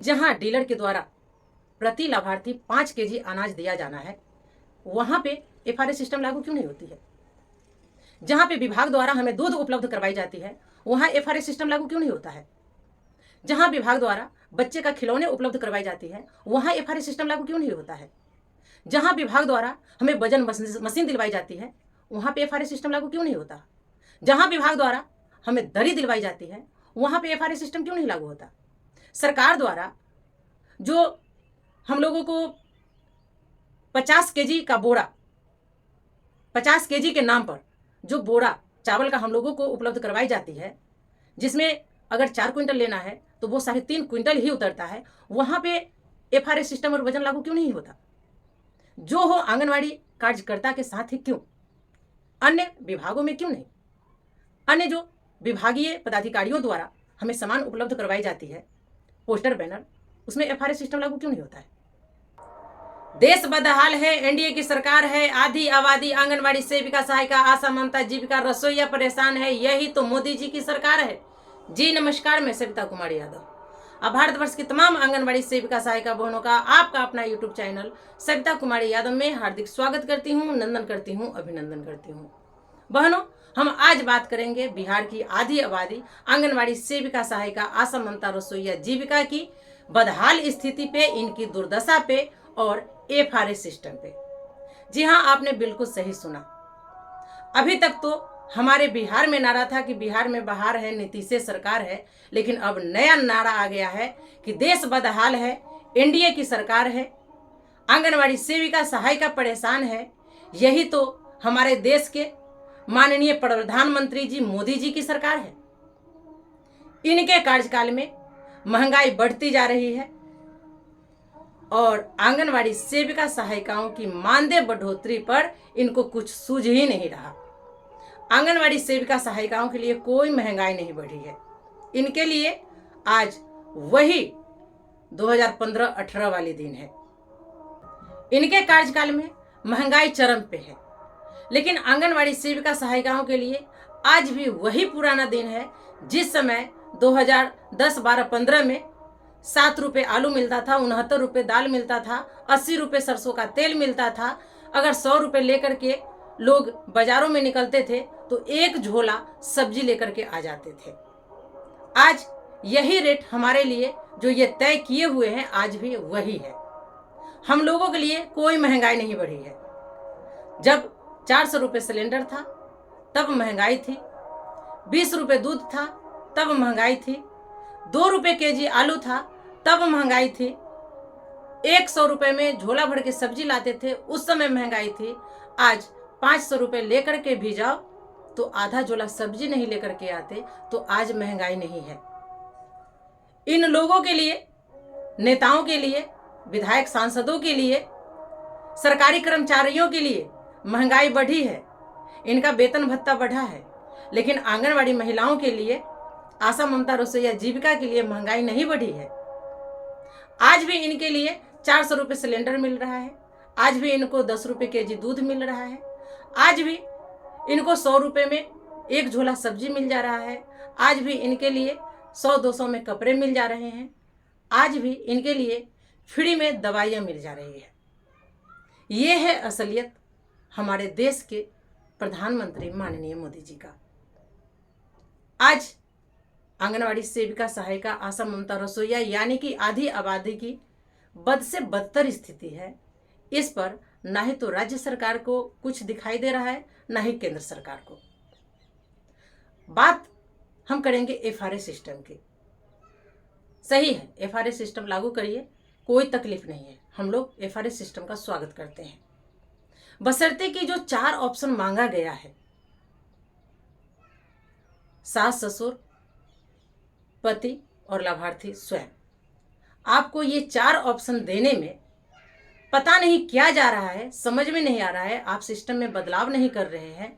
जहां डीलर के द्वारा प्रति लाभार्थी 5 केजी अनाज दिया जाना है, वहां पे एफआरए सिस्टम लागू क्यों नहीं होती है? जहां पे विभाग द्वारा हमें दूध उपलब्ध करवाई जाती है, वहां एफआरए सिस्टम लागू क्यों नहीं होता है? जहां विभाग द्वारा बच्चे का खिलौने उपलब्ध करवाई जाती है, वहां एफआरए सिस्टम लागू क्यों नहीं होता है? जहां विभाग द्वारा हमें वजन मशीन दिलवाई जाती है, वहां पे एफआरए सिस्टम लागू क्यों नहीं होता? जहां विभाग द्वारा हमें दरी दिलवाई जाती है, वहां पे एफआरए सिस्टम क्यों नहीं लागू होता? सरकार द्वारा जो हम लोगों को 50 केजी का बोरा, 50 केजी के नाम पर जो बोरा चावल का हम लोगों को उपलब्ध करवाई जाती है, जिसमें अगर 4 क्विंटल लेना है तो वो 3.5 क्विंटल ही उतरता है, वहां पे एफआरए सिस्टम और वजन लागू क्यों नहीं होता? जो हो आंगनवाड़ी कार्यकर्ता के साथ ही क्यों, अन्य विभागों में क्यों नहीं? अन्य जो विभागीय पदाधिकारियों द्वारा हमें सामान उपलब्ध करवाई जाती है, पोस्टर बैनर, उसमें एफआरए सिस्टम लागू क्यों नहीं होता है? देश बदहाल है, एनडीए की सरकार है, आधी आबादी आंगनवाड़ी सेविका, सहायिका, आशा, ममता, जीविका, रसोईया परेशान है, यही तो मोदी जी की सरकार है। जी नमस्कार, मैं सविता कुमारी यादव। अब भारतवर्ष की तमाम आंगनवाड़ी सेविका, सहायिका बहनों का आपका अपना यूट्यूब चैनल सविता कुमारी यादव में हार्दिक स्वागत करती हूँ, नंदन करती हूँ, अभिनंदन करती हूँ। बहनों, हम आज बात करेंगे बिहार की आधी आबादी आंगनवाड़ी सेविका, सहायिका, आशा, ममता, रसोईया, जीविका की बदहाल स्थिति पे, इनकी दुर्दशा पे और एफआरए सिस्टम पे। जी हाँ, आपने बिल्कुल सही सुना। अभी तक तो हमारे बिहार में नारा था कि बिहार में बहार है, नीतीश सरकार है, लेकिन अब नया नारा आ गया है कि देश बदहाल है, एनडीए की सरकार है, आंगनवाड़ी सेविका, सहायिका परेशान है। यही तो हमारे देश के माननीय प्रधानमंत्री जी मोदी जी की सरकार है। इनके कार्यकाल में महंगाई बढ़ती जा रही है और आंगनवाड़ी सेविका, सहायिकाओं की मानदेय बढ़ोतरी पर इनको कुछ सूझ ही नहीं रहा। आंगनवाड़ी सेविका, सहायिकाओं के लिए कोई महंगाई नहीं बढ़ी है। इनके लिए आज वही 2015-18 वाले दिन है। इनके कार्यकाल में महंगाई चरम पे है, लेकिन आंगनवाड़ी सेविका, सहायिकाओं के लिए आज भी वही पुराना दिन है जिस समय 2010-12-15 में 7 रुपये आलू मिलता था, 69 रुपये दाल मिलता था, 80 रुपये सरसों का तेल मिलता था। अगर 100 रुपये लेकर के लोग बाजारों में निकलते थे तो एक झोला सब्जी लेकर के आ जाते थे। आज यही रेट हमारे लिए जो ये तय किए हुए हैं, आज भी वही है। हम लोगों के लिए कोई महंगाई नहीं बढ़ी है। जब 400 रुपये सिलेंडर था तब महंगाई थी, 20 रुपये दूध था तब महंगाई थी, 2 रुपये केजी आलू था तब महंगाई थी, 100 रुपये में झोला भर के सब्जी लाते थे, उस समय महंगाई थी। आज 500 रुपये लेकर के भी जाओ तो आधा झोला सब्जी नहीं लेकर के आते, तो आज महंगाई नहीं है। इन लोगों के लिए, नेताओं के लिए, विधायक सांसदों के लिए, सरकारी कर्मचारियों के लिए महंगाई बढ़ी है, इनका वेतन भत्ता बढ़ा है, लेकिन आंगनवाड़ी महिलाओं के लिए, आशा, ममता, रसोईया, जीविका के लिए महंगाई नहीं बढ़ी है। आज भी इनके लिए 400 रुपये सिलेंडर मिल रहा है, आज भी इनको 10 रुपये केजी दूध मिल रहा है, आज भी इनको 100 रुपये में एक झोला सब्जी मिल जा रहा है, आज भी इनके लिए 100-200 में कपड़े मिल जा रहे हैं, आज भी इनके लिए फ्री में दवाइयाँ मिल जा रही है। ये है असलियत हमारे देश के प्रधानमंत्री माननीय मोदी जी का। आज आंगनवाड़ी सेविका, सहायिका, आशा, ममता, रसोईया यानी कि आधी आबादी की बद से बदतर स्थिति है। इस पर ना ही तो राज्य सरकार को कुछ दिखाई दे रहा है, ना ही केंद्र सरकार को। बात हम करेंगे एफआरए सिस्टम की। सही है, एफआरए सिस्टम लागू करिए, कोई तकलीफ नहीं है, हम लोग एफआरए सिस्टम का स्वागत करते हैं, बशर्ते कि जो 4 ऑप्शन मांगा गया है, सास, ससुर, पति और लाभार्थी स्वयं, आपको ये 4 ऑप्शन देने में पता नहीं क्या जा रहा है, समझ में नहीं आ रहा है, आप सिस्टम में बदलाव नहीं कर रहे हैं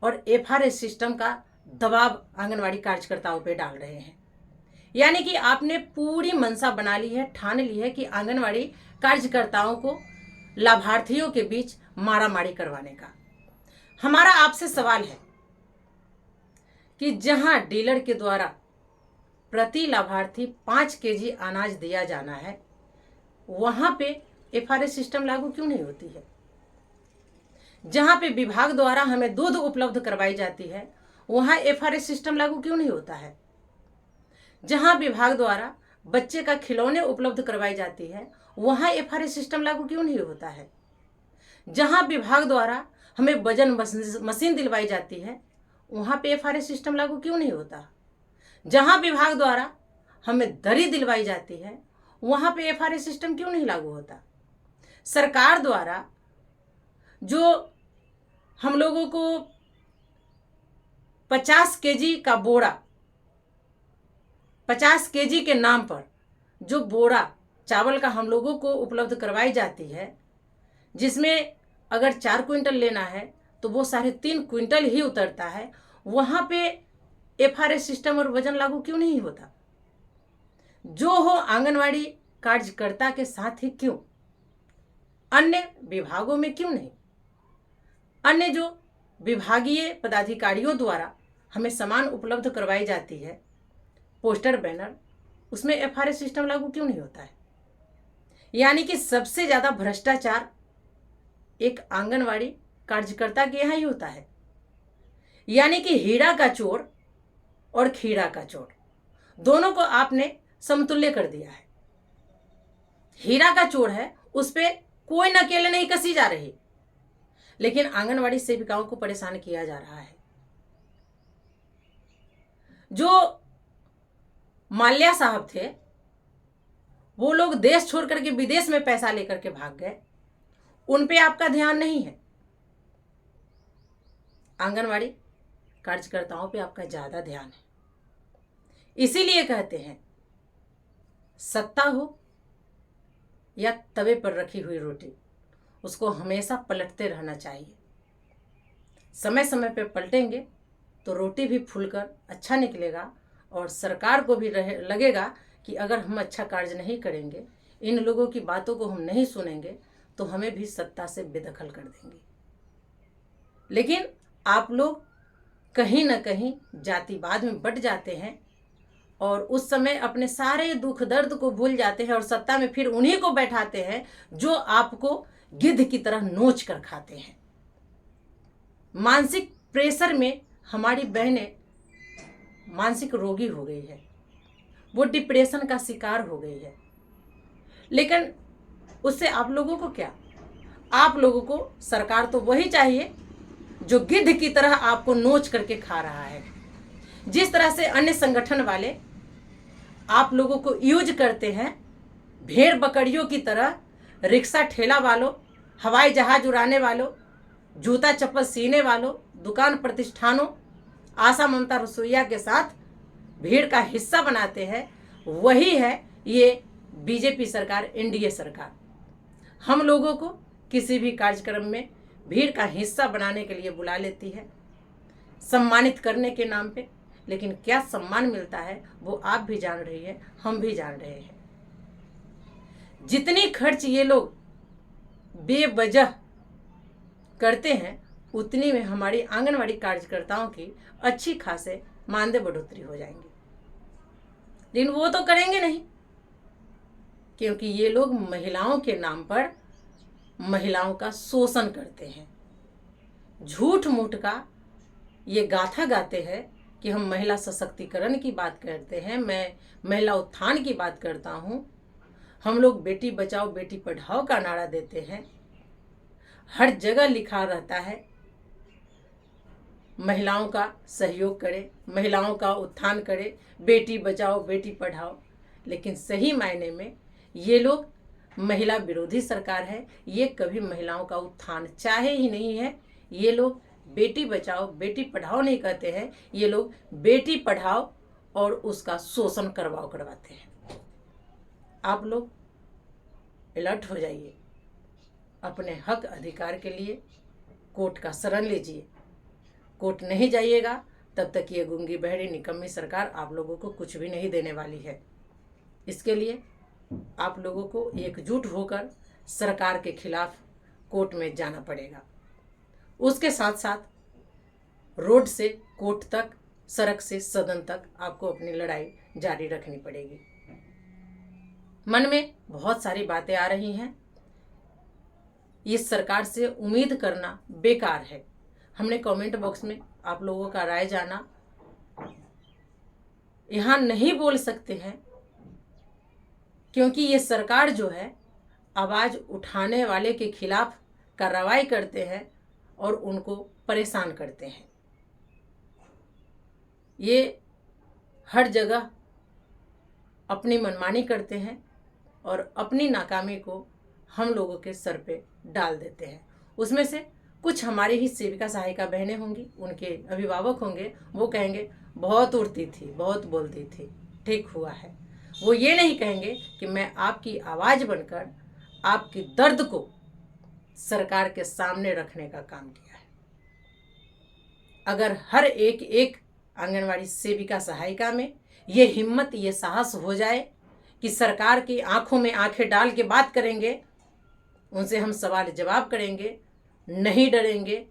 और एफआरए सिस्टम का दबाव आंगनवाड़ी कार्यकर्ताओं पे डाल रहे हैं। यानी कि आपने पूरी मंशा बना ली है, ठान ली है कि आंगनवाड़ी कार्यकर्ताओं को लाभार्थियों के बीच मारामारी करवाने का। हमारा आपसे सवाल है कि जहां डीलर के द्वारा प्रति लाभार्थी 5 केजी अनाज दिया जाना है, वहां पे एफआरए सिस्टम लागू क्यों नहीं होती है? जहां पे विभाग द्वारा हमें दूध उपलब्ध करवाई जाती है, वहां एफआरए सिस्टम लागू क्यों नहीं होता है? जहां विभाग द्वारा बच्चे का खिलौने उपलब्ध करवाई जाती है, वहां एफआरए सिस्टम लागू क्यों नहीं होता है? जहां विभाग द्वारा हमें वजन मशीन दिलवाई जाती है, वहां पे एफआरए सिस्टम लागू क्यों नहीं होता? जहां विभाग द्वारा हमें दरी दिलवाई जाती है, वहां पे एफआरए सिस्टम क्यों नहीं लागू होता? सरकार द्वारा जो हम लोगों को 50 केजी का बोरा, 50 केजी के नाम पर जो बोरा चावल का हम लोगों को उपलब्ध करवाई जाती है, जिसमें अगर 4 क्विंटल लेना है तो वो 3.5 क्विंटल ही उतरता है, वहां पे एफआरए सिस्टम और वजन लागू क्यों नहीं होता? जो हो आंगनवाड़ी कार्यकर्ता के साथ ही क्यों, अन्य विभागों में क्यों नहीं? अन्य जो विभागीय पदाधिकारियों द्वारा हमें सामान उपलब्ध करवाई जाती है, पोस्टर बैनर, उसमें एफआरए सिस्टम लागू क्यों नहीं होता है? यानी कि सबसे ज्यादा भ्रष्टाचार एक आंगनवाड़ी कार्यकर्ता के यहाँ ही होता है। यानी कि हीरा का चोर और खीरा का चोर दोनों को आपने समतुल्य कर दिया है। हीरा का चोर है, उस पर कोई नकेल नहीं कसी जा रही, लेकिन आंगनवाड़ी सेविकाओं को परेशान किया जा रहा है। जो माल्या साहब थे, वो लोग देश छोड़ करके विदेश में पैसा लेकर के भाग गए, उन पे आपका ध्यान नहीं है। आंगनवाड़ी कार्यकर्ताओं पे आपका ज्यादा ध्यान है। इसीलिए कहते हैं, सत्ता हो या तवे पर रखी हुई रोटी, उसको हमेशा पलटते रहना चाहिए। समय समय पे पलटेंगे तो रोटी भी फूलकर अच्छा निकलेगा, और सरकार को भी लगेगा कि अगर हम अच्छा कार्य नहीं करेंगे, इन लोगों की बातों को हम नहीं सुनेंगे, तो हमें भी सत्ता से बेदखल कर देंगे। लेकिन आप लोग कहीं ना कहीं जातिवाद में बट जाते हैं, और उस समय अपने सारे दुख दर्द को भूल जाते हैं, और सत्ता में फिर उन्हीं को बैठाते हैं जो आपको गिद्ध की तरह नोच कर खाते हैं। मानसिक प्रेशर में हमारी बहनें मानसिक रोगी हो गई है, वो डिप्रेशन का शिकार हो गई है। लेकिन उससे आप लोगों को क्या? आप लोगों को सरकार तो वही चाहिए जो गिद्ध की तरह आपको नोच करके खा रहा है। जिस तरह से अन्य संगठन वाले आप लोगों को यूज करते हैं, भेड़ बकरियों की तरह, रिक्शा ठेला वालों, हवाई जहाज उड़ाने वालों, जूता चप्पल सीने वालों, दुकान प्रतिष्ठानों, आशा ममता रसोईया के साथ भीड़ का हिस्सा बनाते हैं, वही है ये बीजेपी सरकार, एनडीए सरकार। हम लोगों को किसी भी कार्यक्रम में भीड़ का हिस्सा बनाने के लिए बुला लेती है, सम्मानित करने के नाम पे, लेकिन क्या सम्मान मिलता है वो आप भी जान रही है, हम भी जान रहे हैं। जितनी खर्च ये लोग बेवजह करते हैं, उतनी में हमारी आंगनवाड़ी कार्यकर्ताओं की अच्छी खासे मानदेय बढ़ोतरी हो जाएंगी। लेकिन वो तो करेंगे नहीं, क्योंकि ये लोग महिलाओं के नाम पर महिलाओं का शोषण करते हैं। झूठ मूठ का ये गाथा गाते हैं कि हम महिला सशक्तिकरण की बात करते हैं, मैं महिला उत्थान की बात करता हूँ, हम लोग बेटी बचाओ बेटी पढ़ाओ का नारा देते हैं। हर जगह लिखा रहता है महिलाओं का सहयोग करे, महिलाओं का उत्थान करे, बेटी बचाओ बेटी पढ़ाओ, लेकिन सही मायने में ये लोग महिला विरोधी सरकार है। ये कभी महिलाओं का उत्थान चाहे ही नहीं है। ये लोग बेटी बचाओ बेटी पढ़ाओ नहीं कहते हैं, ये लोग बेटी पढ़ाओ और उसका शोषण करवाते हैं। आप लोग अलर्ट हो जाइए, अपने हक अधिकार के लिए कोर्ट का शरण लीजिए। कोर्ट नहीं जाइएगा तब तक ये गूंगी बहरी निकम्मी सरकार आप लोगों को कुछ भी नहीं देने वाली है। इसके लिए आप लोगों को एकजुट होकर सरकार के खिलाफ कोर्ट में जाना पड़ेगा। उसके साथ साथ रोड से कोर्ट तक सड़क से सदन तक आपको अपनी लड़ाई जारी रखनी पड़ेगी। मन में बहुत सारी बातें आ रही हैं। इस सरकार से उम्मीद करना बेकार है। हमने कमेंट बॉक्स में आप लोगों का राय जाना, यहाँ नहीं बोल सकते हैं क्योंकि ये सरकार जो है आवाज़ उठाने वाले के खिलाफ कार्रवाई करते हैं और उनको परेशान करते हैं। ये हर जगह अपनी मनमानी करते हैं और अपनी नाकामी को हम लोगों के सर पे डाल देते हैं। उसमें से कुछ हमारी ही सेविका सहायिका बहनें होंगी, उनके अभिभावक होंगे, वो कहेंगे बहुत उड़ती थी, बहुत बोलती थी, ठीक हुआ है। वो ये नहीं कहेंगे कि मैं आपकी आवाज़ बनकर आपके दर्द को सरकार के सामने रखने का काम किया है। अगर हर एक आंगनवाड़ी सेविका सहायिका में ये हिम्मत, ये साहस हो जाए कि सरकार की आंखों में आंखें डाल के बात करेंगे, उनसे हम सवाल जवाब करेंगे, नहीं डरेंगे,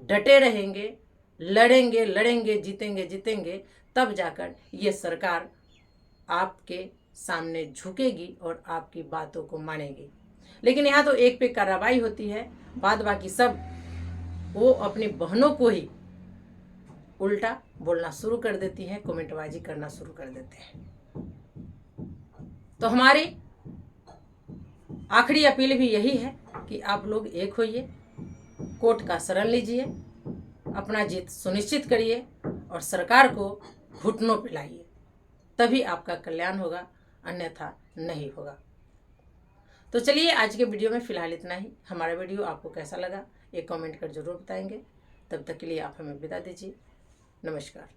डटे रहेंगे, लड़ेंगे लड़ेंगे, जीतेंगे जीतेंगे, तब जाकर ये सरकार आपके सामने झुकेगी और आपकी बातों को मानेगी। लेकिन यहाँ तो एक पे कार्रवाई होती है, बाद बाकी सब वो अपनी बहनों को ही उल्टा बोलना शुरू कर देती हैं, कमेंटबाजी करना शुरू कर देते हैं। तो हमारी आखिरी अपील भी यही है कि आप लोग एक होइए, कोर्ट का शरण लीजिए, अपना जीत सुनिश्चित करिए और सरकार को घुटनों पे लाइए, तभी आपका कल्याण होगा, अन्यथा नहीं होगा। तो चलिए आज के वीडियो में फ़िलहाल इतना ही। हमारा वीडियो आपको कैसा लगा ये कमेंट कर जरूर बताएंगे। तब तक के लिए आप हमें विदा दीजिए। नमस्कार।